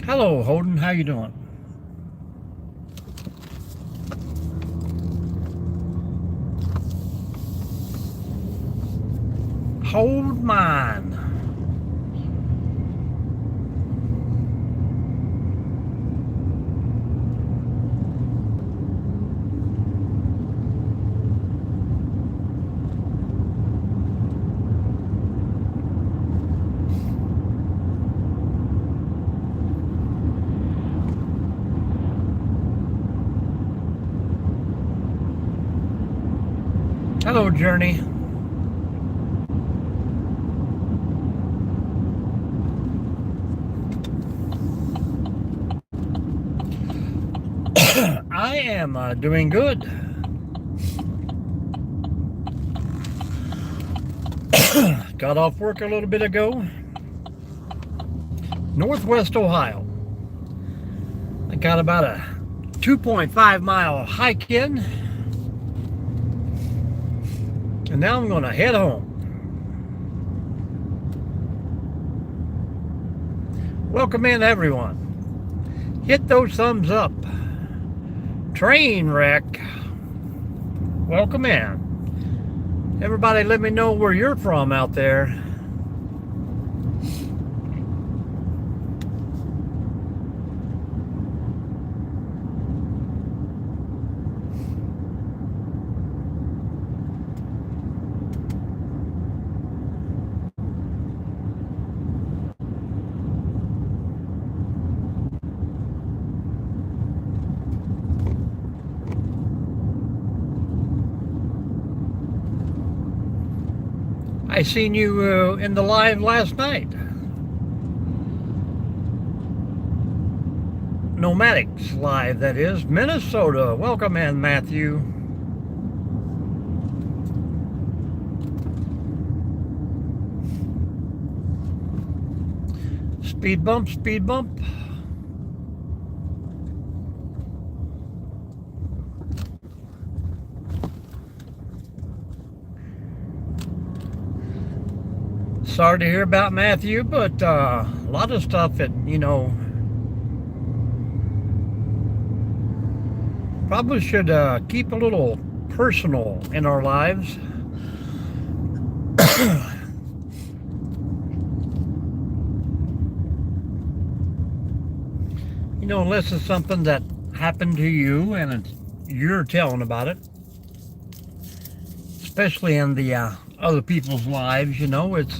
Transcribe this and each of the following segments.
Hello, Holden. How you doing? Hold mine. Hello, Journey. I am doing good. Got off work a little bit ago. Northwest Ohio. I got about a 2.5 mile hike in. And now I'm going to head home. Welcome in, everyone. Hit those thumbs up. Train wreck. Welcome in. Everybody let me know where you're from out there. I seen you in the live last night. Nomadics live, that is. Minnesota. Welcome in, Matthew. Speed bump, speed bump. Sorry to hear about Matthew, but a lot of stuff that, probably should keep a little personal in our lives. Unless it's something that happened to you and you're telling about it. Especially in the other people's lives, it's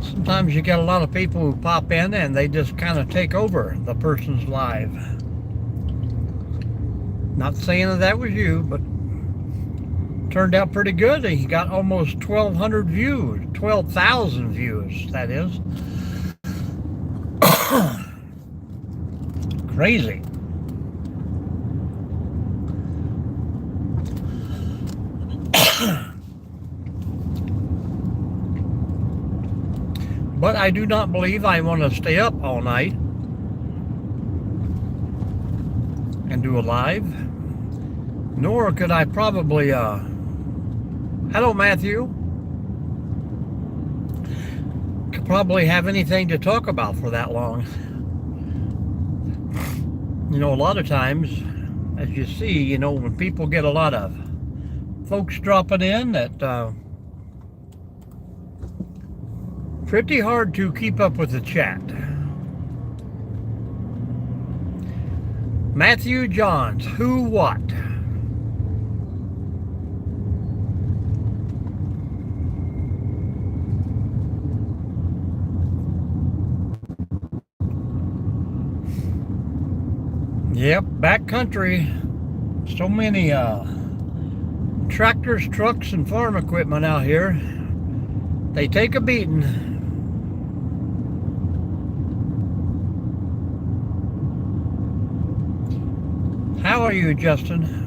sometimes you get a lot of people who pop in and they just kind of take over the person's life. Not saying that was you, but turned out pretty good. He got almost 1,200 views, 12,000 views, that is. Crazy. But I do not believe I want to stay up all night and do a live. Nor could I probably, hello Matthew, could probably have anything to talk about for that long. A lot of times, as you see, when people get a lot of folks dropping in, that pretty hard to keep up with the chat. Matthew Johns, who what? Yep, backcountry. So many tractors, trucks, and farm equipment out here. They take a beating. How are you, Justin?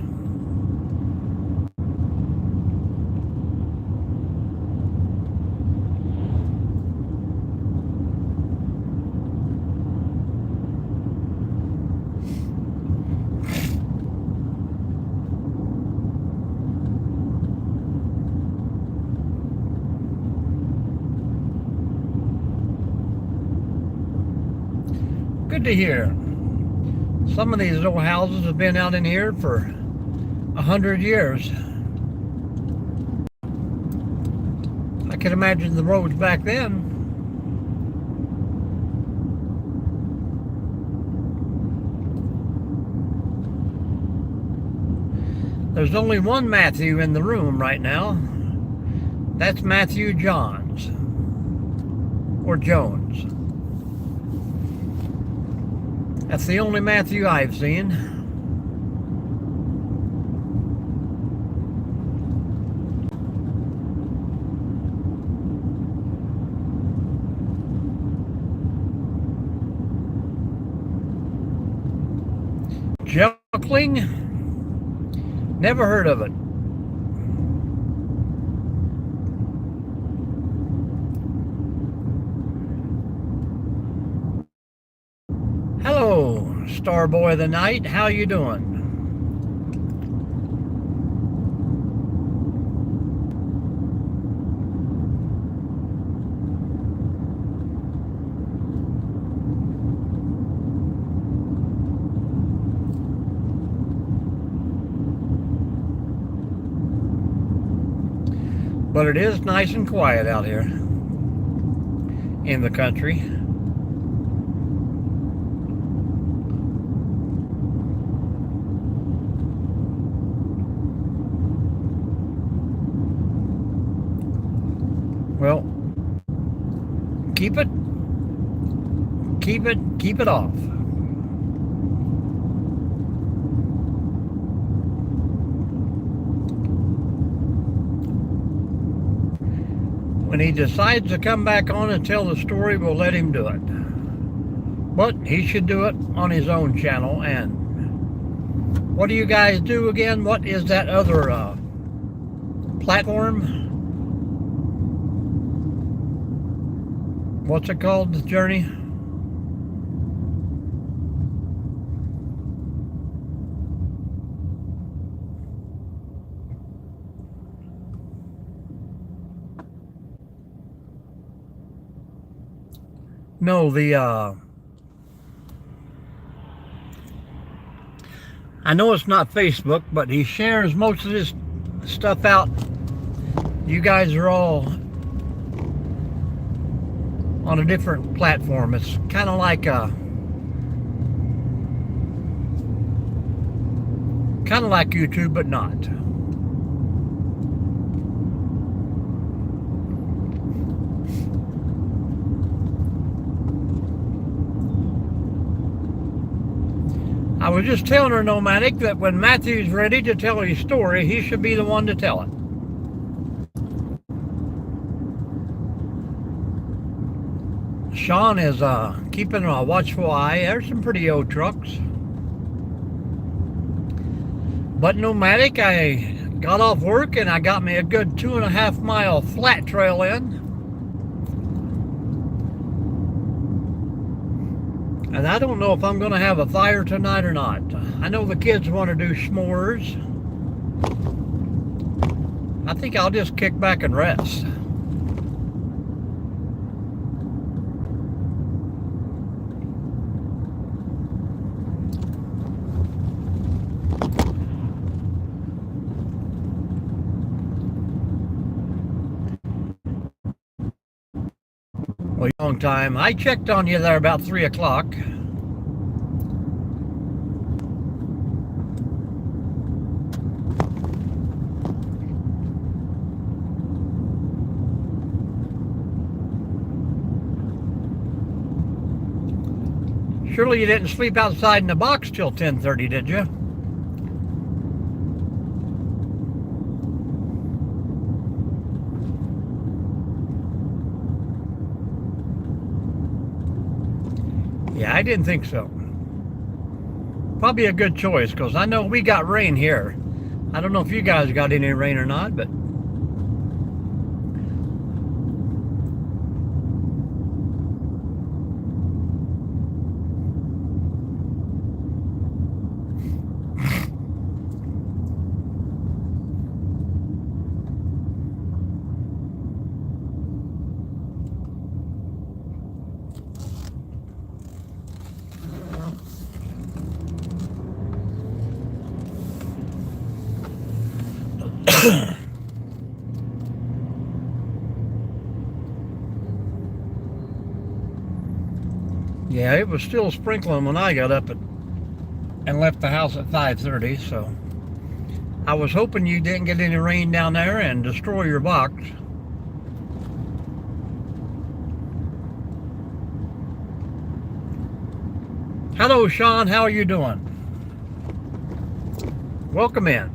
Good to hear. Some of these old houses have been out in here for 100 years. I can imagine the roads back then. There's only one Matthew in the room right now. That's Matthew Johns. Or Jones. That's the only Matthew I've seen. Juckling? Never heard of it. Hello, Starboy of the Night. How you doing? But it is nice and quiet out here in the country. Well, keep it off. When he decides to come back on and tell the story, we'll let him do it. But he should do it on his own channel. And what do you guys do again? What is that other platform? What's it called, the journey? No, I know it's not Facebook, but he shares most of his stuff out. You guys are all on a different platform. It's kind of like YouTube, but not. I was just telling her, Nomadic, that when Matthew's ready to tell his story, he should be the one to tell it. Sean is keeping a watchful eye. There's some pretty old trucks. But Nomadic, I got off work and I got me a good 2.5 mile flat trail in. And I don't know if I'm going to have a fire tonight or not. I know the kids want to do s'mores. I think I'll just kick back and rest. Well, long time. I checked on you there about 3 o'clock. Surely you didn't sleep outside in the box till 10:30, did you? Yeah, I didn't think so. Probably a good choice, because I know we got rain here. I don't know if you guys got any rain or not, but yeah, it was still sprinkling when I got up and left the house at 5:30, so I was hoping you didn't get any rain down there and destroy your box. Hello, Sean. How are you doing? Welcome in.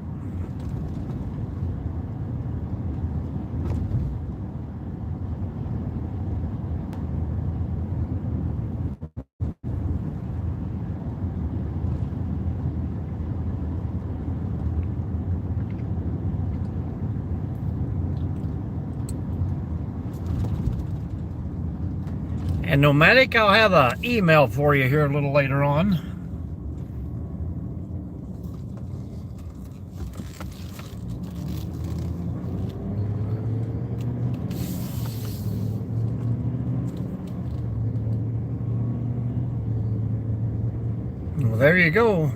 And Nomadic, I'll have an email for you here a little later on. Well, there you go.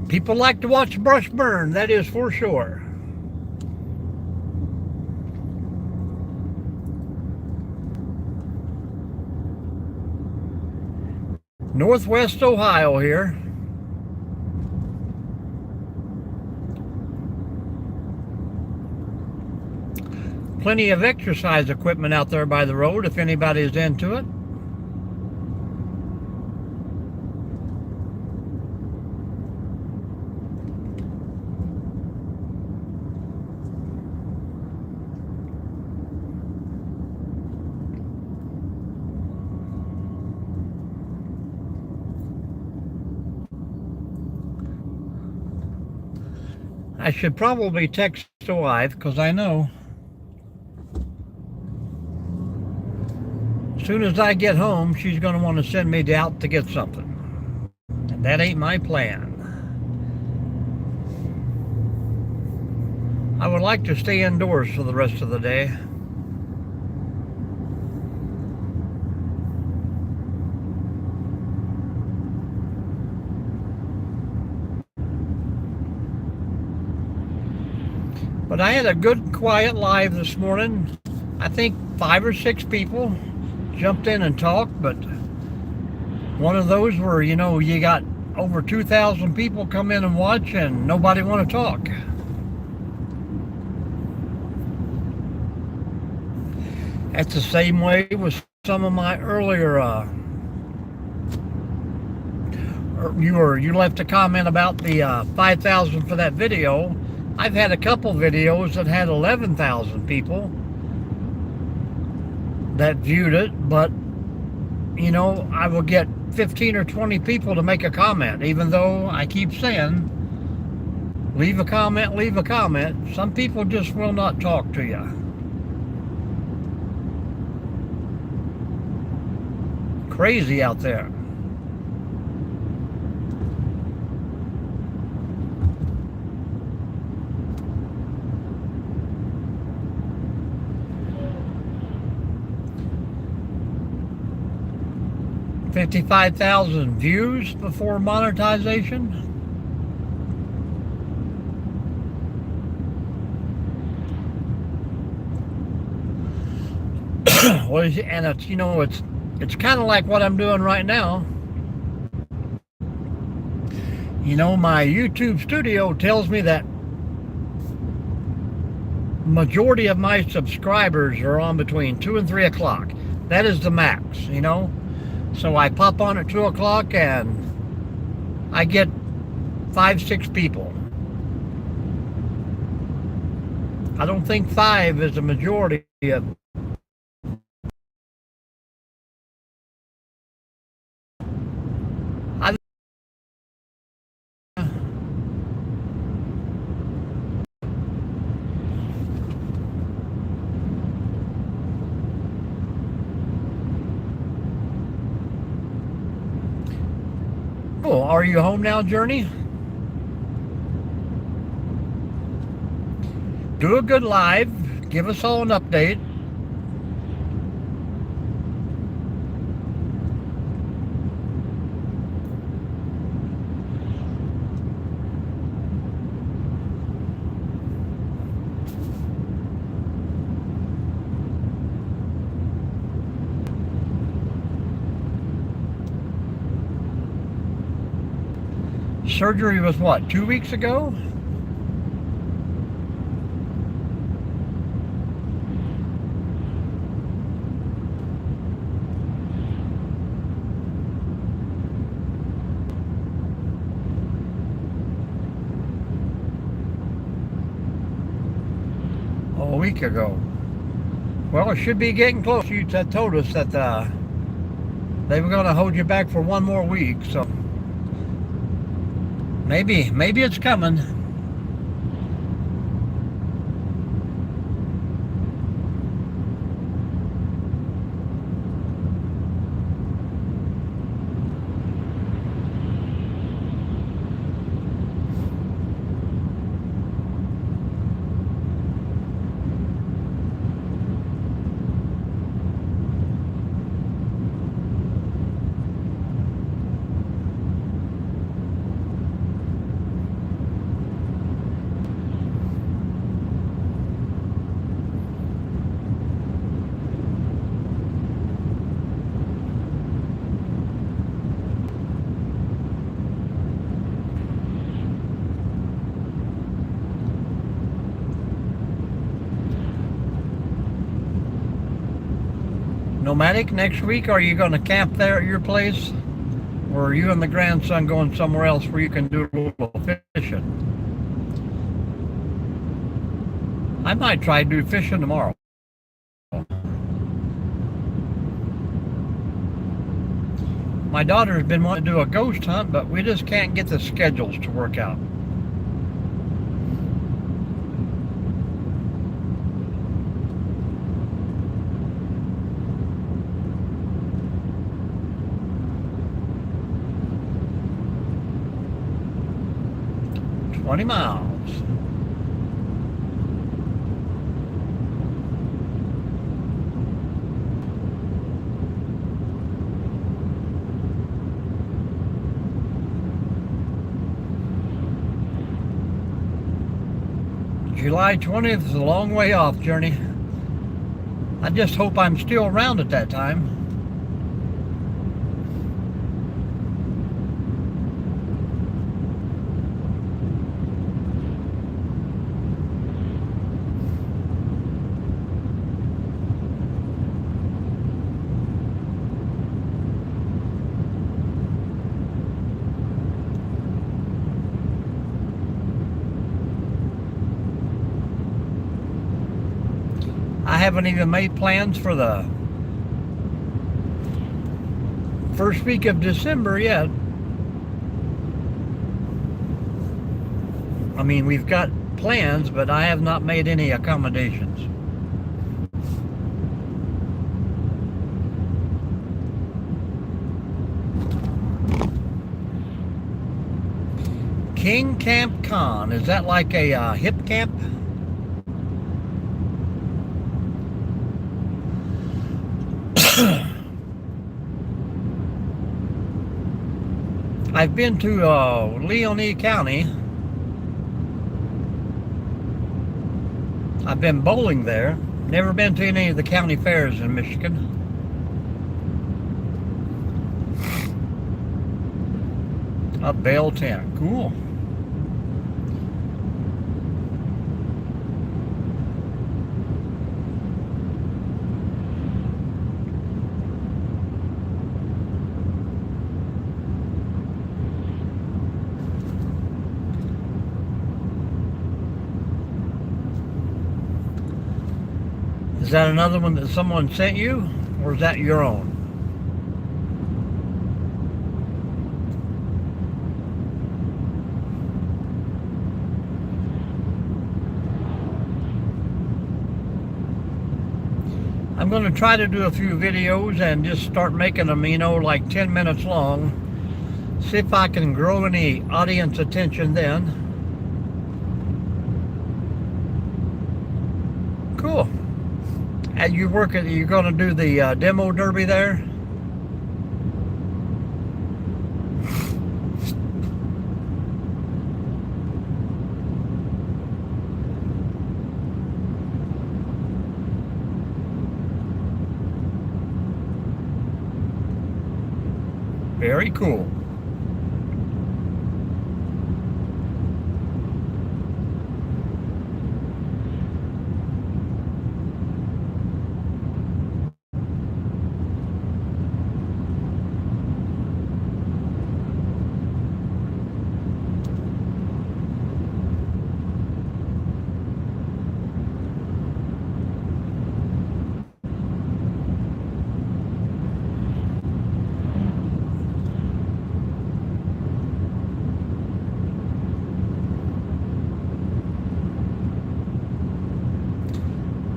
People like to watch brush burn, that is for sure. Northwest Ohio here. Plenty of exercise equipment out there by the road if anybody's into it. I should probably text the wife, because I know as soon as I get home, she's going to want to send me out to get something. And that ain't my plan. I would like to stay indoors for the rest of the day. But I had a good quiet live this morning. I think 5 or 6 people jumped in and talked, but one of those where, you know, you got over 2,000 people come in and watch and nobody want to talk. That's the same way with some of my earlier you left a comment about the 5,000 for that video. I've had a couple videos that had 11,000 people that viewed it, but you know, I will get 15 or 20 people to make a comment, even though I keep saying leave a comment, leave a comment. Some people just will not talk to you. Crazy out there. $55,000 views before monetization. Well, and it's, you know, it's kind of like what I'm doing right now. You know, my YouTube studio tells me that majority of my subscribers are on between 2 and 3 o'clock. That is the max, you know. So I pop on at 2 o'clock and I get 5, 6 people. I don't think 5 is the majority of. Oh, are you home now, Journey? Do a good live. Give us all an update. Surgery was what, 2 weeks ago? A week ago. Well, it should be getting close. You told us that they were going to hold you back for 1 more week, so maybe it's coming. Nomadic, next week, are you going to camp there at your place? Or are you and the grandson going somewhere else where you can do a little fishing? I might try to do fishing tomorrow. My daughter's been wanting to do a ghost hunt, but we just can't get the schedules to work out. $20 miles. July 20th is a long way off, Journey. I just hope I'm still around at that time. I haven't even made plans for the first week of December yet. I mean, we've got plans, but I have not made any accommodations. King Camp Con, is that like a hip camp? I've been to Leone County. I've been bowling there. Never been to any of the county fairs in Michigan. A bell tent, cool. Is that another one that someone sent you, or is that your own? I'm going to try to do a few videos and just start making them, you know, like 10 minutes long. See if I can grow any audience attention then. Cool. And you're going to do the demo derby there? Very cool.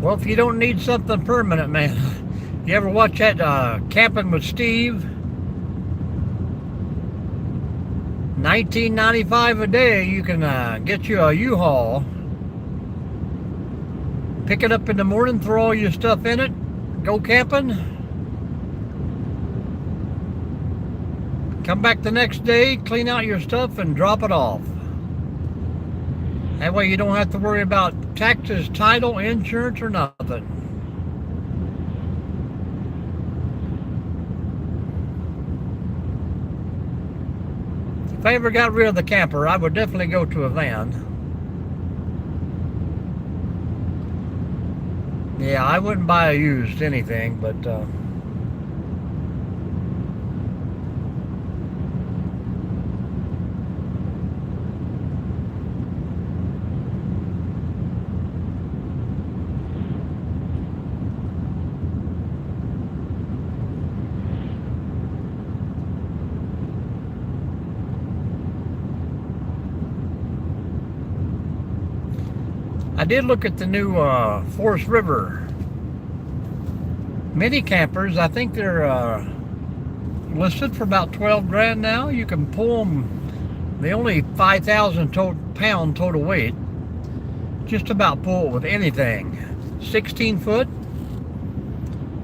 Well, if you don't need something permanent, man, you ever watch that Camping with Steve? $19.95 a day, you can get you a U-Haul. Pick it up in the morning, throw all your stuff in it, go camping. Come back the next day, clean out your stuff, and drop it off. That way you don't have to worry about taxes, title, insurance, or nothing. If I ever got rid of the camper, I would definitely go to a van. Yeah, I wouldn't buy a used anything, but I did look at the new Forest River mini campers. I think they're listed for about 12 grand now. You can pull them. They only 5,000 pound total weight. Just about pull it with anything. 16 foot.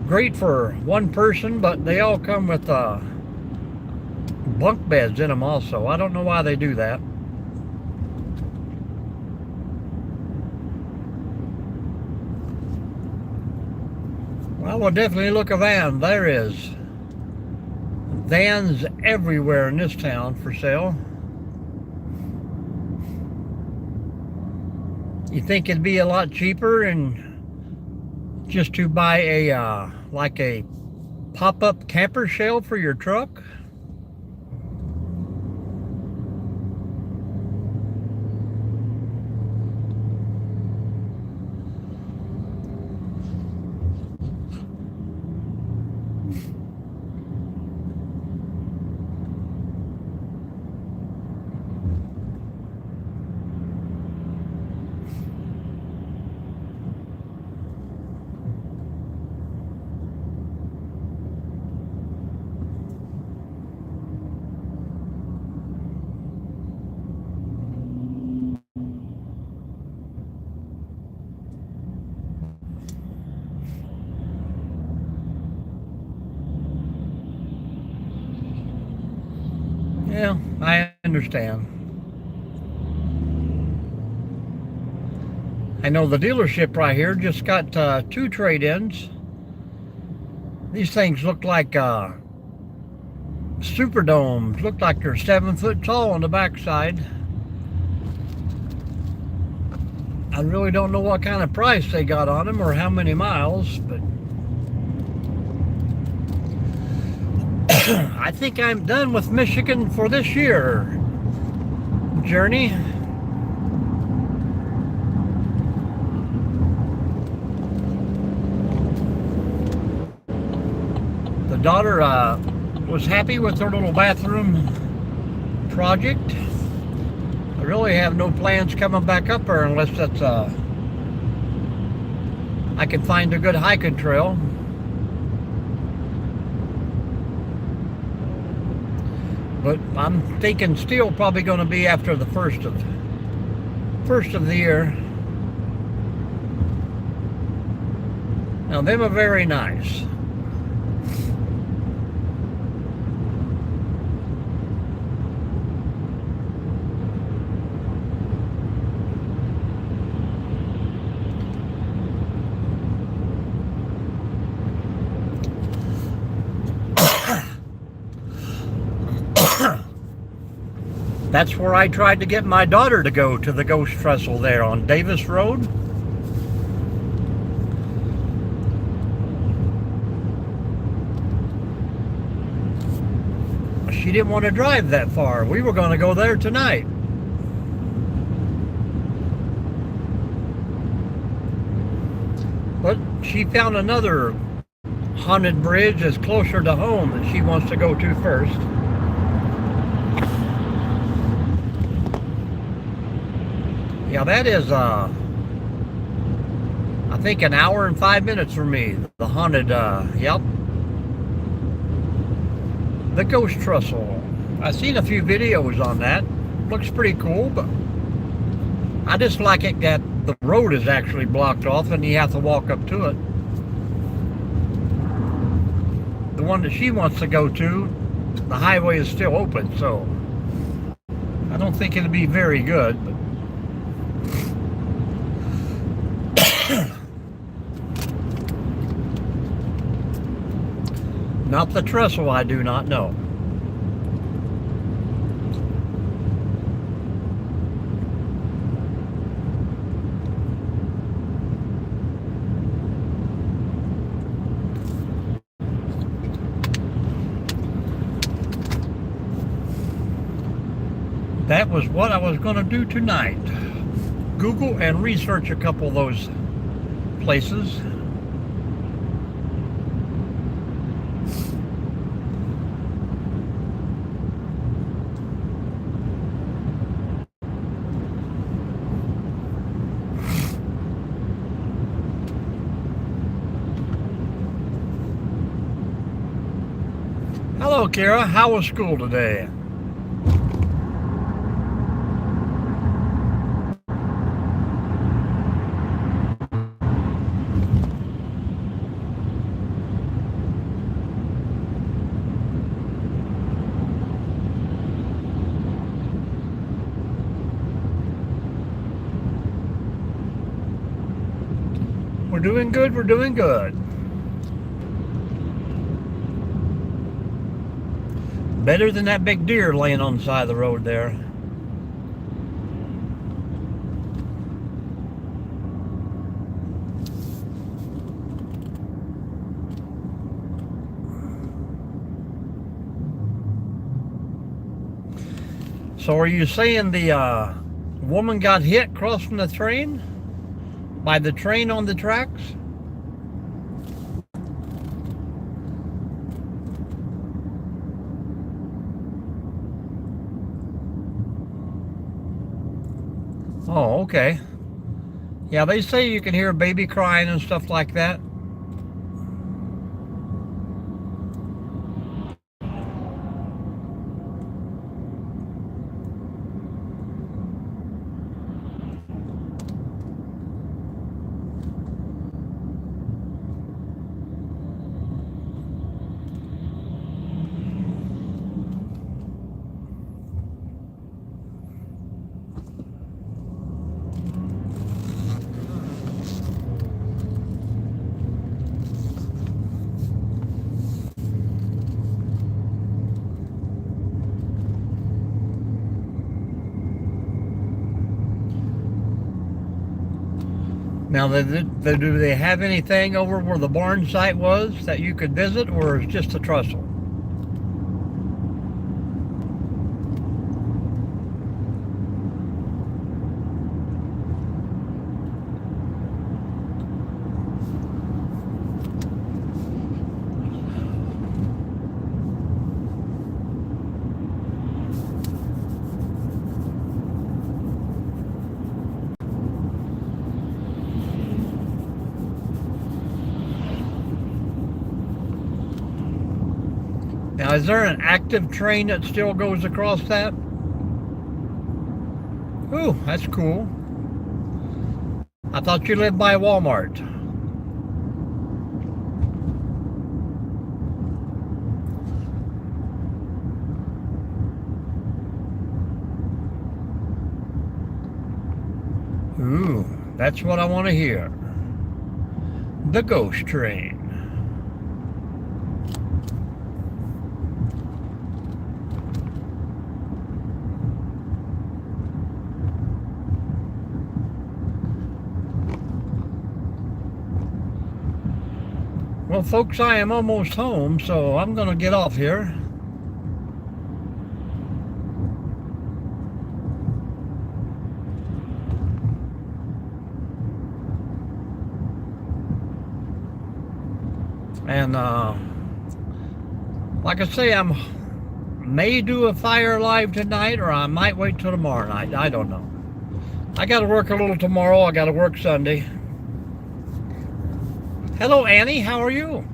Great for one person, but they all come with bunk beds in them also. I don't know why they do that. I will definitely look a van. There is vans everywhere in this town for sale. You think it'd be a lot cheaper and just to buy a like a pop-up camper shell for your truck? Yeah, I understand. I know the dealership right here just got 2 trade-ins. These things look like Superdomes. Look like they're 7 foot tall on the backside. I really don't know what kind of price they got on them or how many miles, but I think I'm done with Michigan for this year. Journey. The daughter was happy with her little bathroom project. I really have no plans coming back up there unless that's I can find a good hiking trail. But I'm thinking still probably going to be after the first of the year. Now them are very nice. That's where I tried to get my daughter to go, to the Ghost Trestle there on Davis Road. She didn't want to drive that far. We were going to go there tonight. But she found another haunted bridge that's closer to home that she wants to go to first. Yeah, that is, I think 1 hour and 5 minutes for me. The haunted, yep. The Ghost Trestle. I've seen a few videos on that. Looks pretty cool, but I just like it that the road is actually blocked off and you have to walk up to it. The one that she wants to go to, the highway is still open, so I don't think it'll be very good, but not the trestle, I do not know. That was what I was going to do tonight. Google and research a couple of those places. Hello, Kara. How was school today? We're doing good. We're doing good. Better than that big deer laying on the side of the road there. So are you saying the woman got hit crossing the train? By the train on the tracks? Oh, okay. Yeah, they say you can hear a baby crying and stuff like that. Now, do they have anything over where the barn site was that you could visit, or is it just a trestle? Now, is there an active train that still goes across that? Ooh, that's cool. I thought you lived by Walmart. Ooh, that's what I want to hear. The ghost train. Well, folks, I am almost home, so I'm going to get off here. And like I say, I may do a fire live tonight, or I might wait till tomorrow night. I don't know. I got to work a little tomorrow. I got to work Sunday. Hello, Annie. How are you?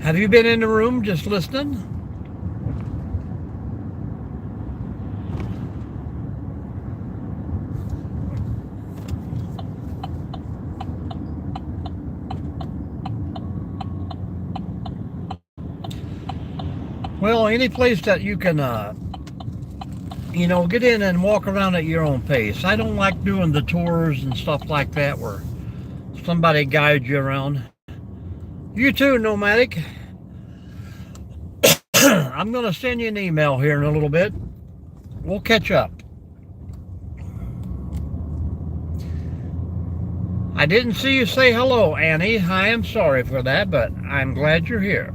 Have you been in the room just listening? Well, any place that you can, get in and walk around at your own pace. I don't like doing the tours and stuff like that where somebody guides you around. You too, Nomadic. I'm going to send you an email here in a little bit. We'll catch up. I didn't see you say hello, Annie. I am sorry for that, but I'm glad you're here.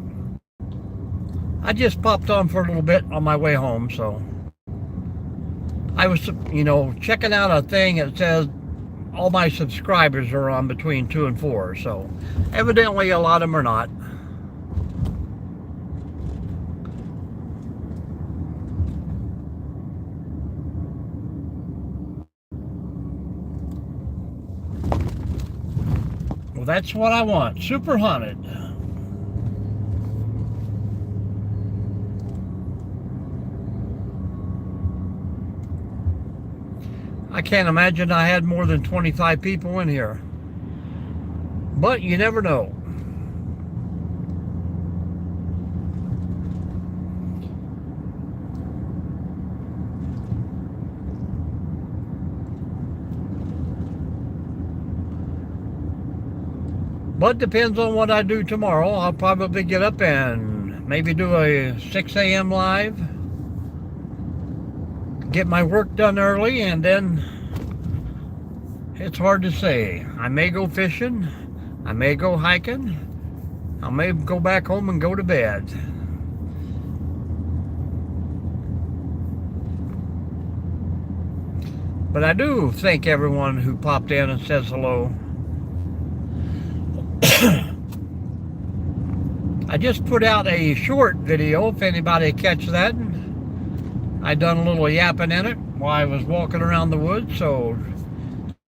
I just popped on for a little bit on my way home, so I was, checking out a thing that says all my subscribers are on between 2 and 4, so evidently a lot of them are not. Well, that's what I want. Super haunted. I can't imagine I had more than 25 people in here. But you never know. But depends on what I do tomorrow. I'll probably get up and Maybe do a 6 a.m. live. Get my work done early, and then it's hard to say. I may go fishing. I may go hiking. I may go back home and go to bed. But I do thank everyone who popped in and says hello. I just put out a short video, if anybody catch that. I done a little yapping in it while I was walking around the woods, so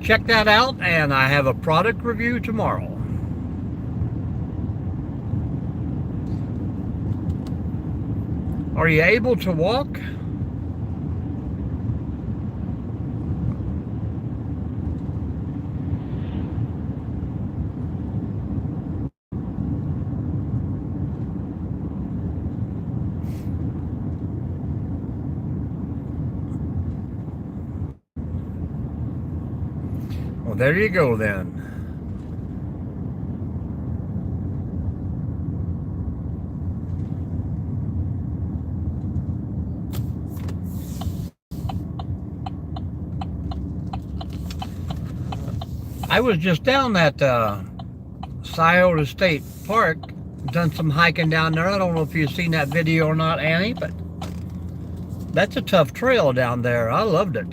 check that out, and I have a product review tomorrow. Are you able to walk? Well, there you go then. I was just down at Scioto State Park, done some hiking down there. I don't know if you've seen that video or not, Annie, but that's a tough trail down there. I loved it.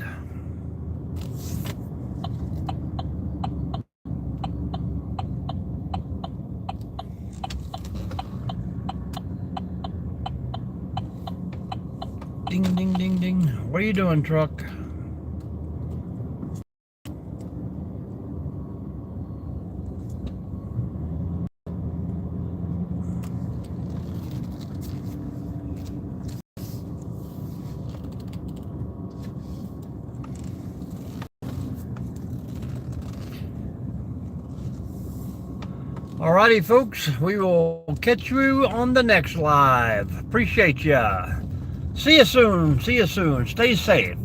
Ding, ding, ding, ding. What are you doing, truck? Alrighty, folks. We will catch you on the next live. Appreciate ya. See you soon. See you soon. Stay safe.